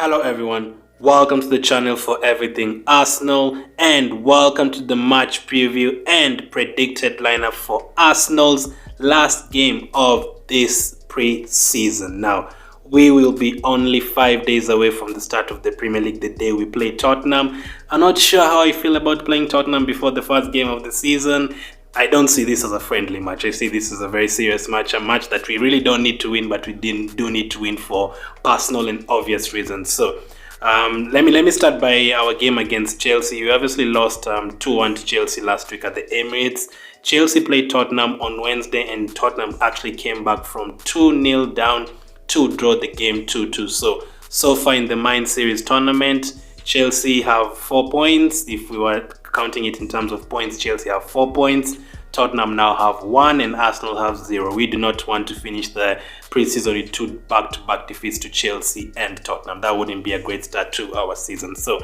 Hello everyone, welcome to the channel for everything Arsenal and welcome to the match preview and predicted lineup for Arsenal's last game of this pre-season. Now, we will be only 5 days away from the start of the Premier League, the day we play Tottenham. I'm not sure how I feel about playing Tottenham before the first game of the season. I don't see this as a friendly match. I see this as a very serious match, a match that we really don't need to win, but we do need to win for personal and obvious reasons. So let me start by our game against Chelsea. We obviously lost 2-1 to Chelsea last week at the Emirates. Chelsea played Tottenham on Wednesday, and Tottenham actually came back from 2-0 down to draw the game 2-2. So far in the Mind Series tournament, Chelsea have 4 points. If we were counting it in terms of points, Chelsea have 4 points. Tottenham now have 1 and Arsenal have 0. We do not want to finish the pre-season with 2 back-to-back defeats to Chelsea and Tottenham. That wouldn't be a great start to our season. So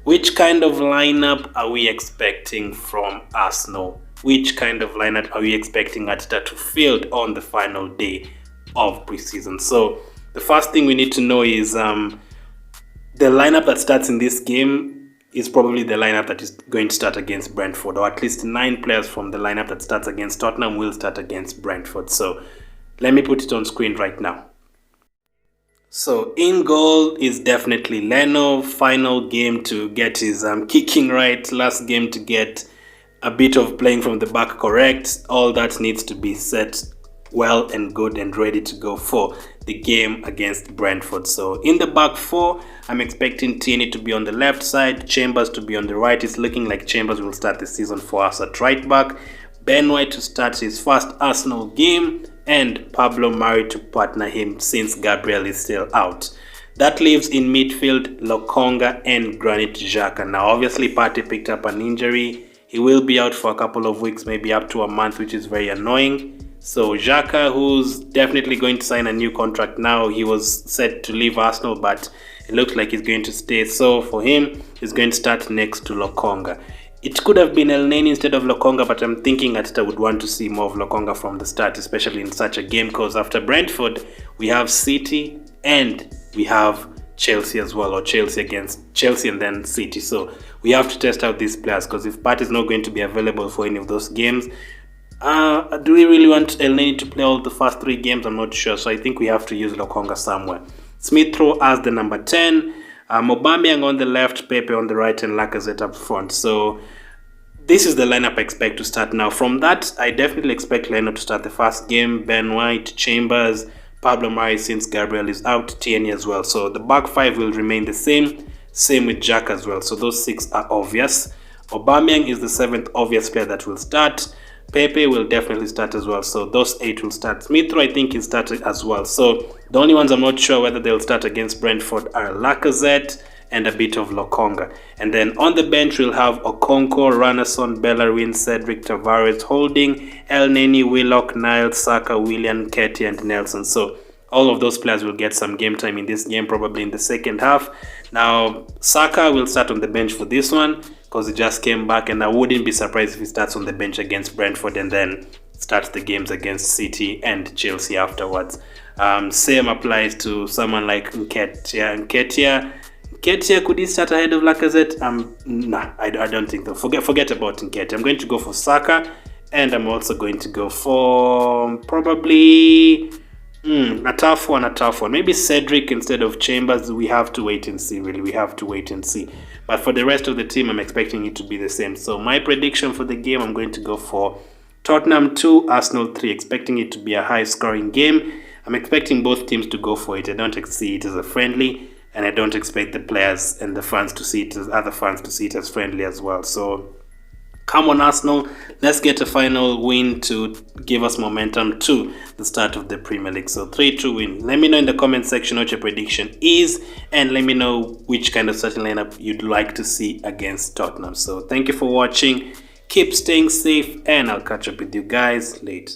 which kind of lineup are we expecting from Arsenal? Which kind of lineup are we expecting Arteta to field on the final day of pre-season? So the first thing we need to know is the lineup that starts in this game is probably the lineup that is going to start against Brentford, or at least 9 players from the lineup that starts against Tottenham will start against Brentford. So let me put it on screen right now. So in goal is definitely Leno. Final game to get his kicking right. Last game to get a bit of playing from the back correct. All that needs to be set well and good and ready to go for the game against Brentford. So in the back four, I'm expecting Tierney to be on the left side, Chambers to be on the right. It's looking like Chambers will start the season for us at right back, Ben White to start his first Arsenal game, and Pablo Mari to partner him since Gabriel is still out. That leaves in midfield Lokonga and Granit Xhaka. Now obviously Partey picked up an injury. He will be out for a couple of weeks, maybe up to a month, which is very annoying. So Xhaka, who's definitely going to sign a new contract now, he was set to leave Arsenal, but it looks like he's going to stay. So for him, he's going to start next to Lokonga. It could have been Elneny instead of Lokonga, but I'm thinking Arteta would want to see more of Lokonga from the start, especially in such a game, because after Brentford, we have City and we have Chelsea as well, or Chelsea against Chelsea and then City. So we have to test out these players, because if Partey is not going to be available for any of those games, do we really want Elneny to play all the first 3 games? I'm not sure. So I think we have to use Lokonga somewhere. Smith Rowe as the number 10. Aubameyang on the left, Pepe on the right, and Lacazette up front. So this is the lineup I expect to start now. From that, I definitely expect Leno to start the first game. Ben White, Chambers, Pablo Mari since Gabriel is out, Tierney as well. So the back 5 will remain the same. Same with Xhaka as well. So those 6 are obvious. Aubameyang is the 7th obvious player that will start. Pepe will definitely start as well. So those 8 will start. Smith Rowe, I think, he started as well. So the only ones I'm not sure whether they'll start against Brentford are Lacazette and a bit of Lokonga. And then on the bench, we'll have Okonkwo, Ranasson, Bellerin, Cedric, Tavares, Holding, Elneny, Willock, Niles, Saka, Willian, Nketiah, and Nelson. So all of those players will get some game time in this game, probably in the second half. Now, Saka will start on the bench for this one, because he just came back, and I wouldn't be surprised if he starts on the bench against Brentford and then starts the games against City and Chelsea afterwards. Same applies to someone like Nketiah. Nketiah, could he start ahead of Lacazette? Nah, I don't think so. Forget about Nketiah. I'm going to go for Saka, and I'm also going to go for probably a tough one. Maybe Cedric instead of Chambers. We have to wait and see, really. We have to wait and see. But for the rest of the team, I'm expecting it to be the same. So my prediction for the game, I'm going to go for Tottenham 2, Arsenal 3, expecting it to be a high-scoring game. I'm expecting both teams to go for it. I don't see it as a friendly, and I don't expect the players and the fans to see it as other fans to see it as friendly as well. So come on, Arsenal, let's get a final win to give us momentum to the start of the Premier League. So 3-2 win. Let me know in the comment section what your prediction is, and let me know which kind of starting lineup you'd like to see against Tottenham. So thank you for watching. Keep staying safe, and I'll catch up with you guys later.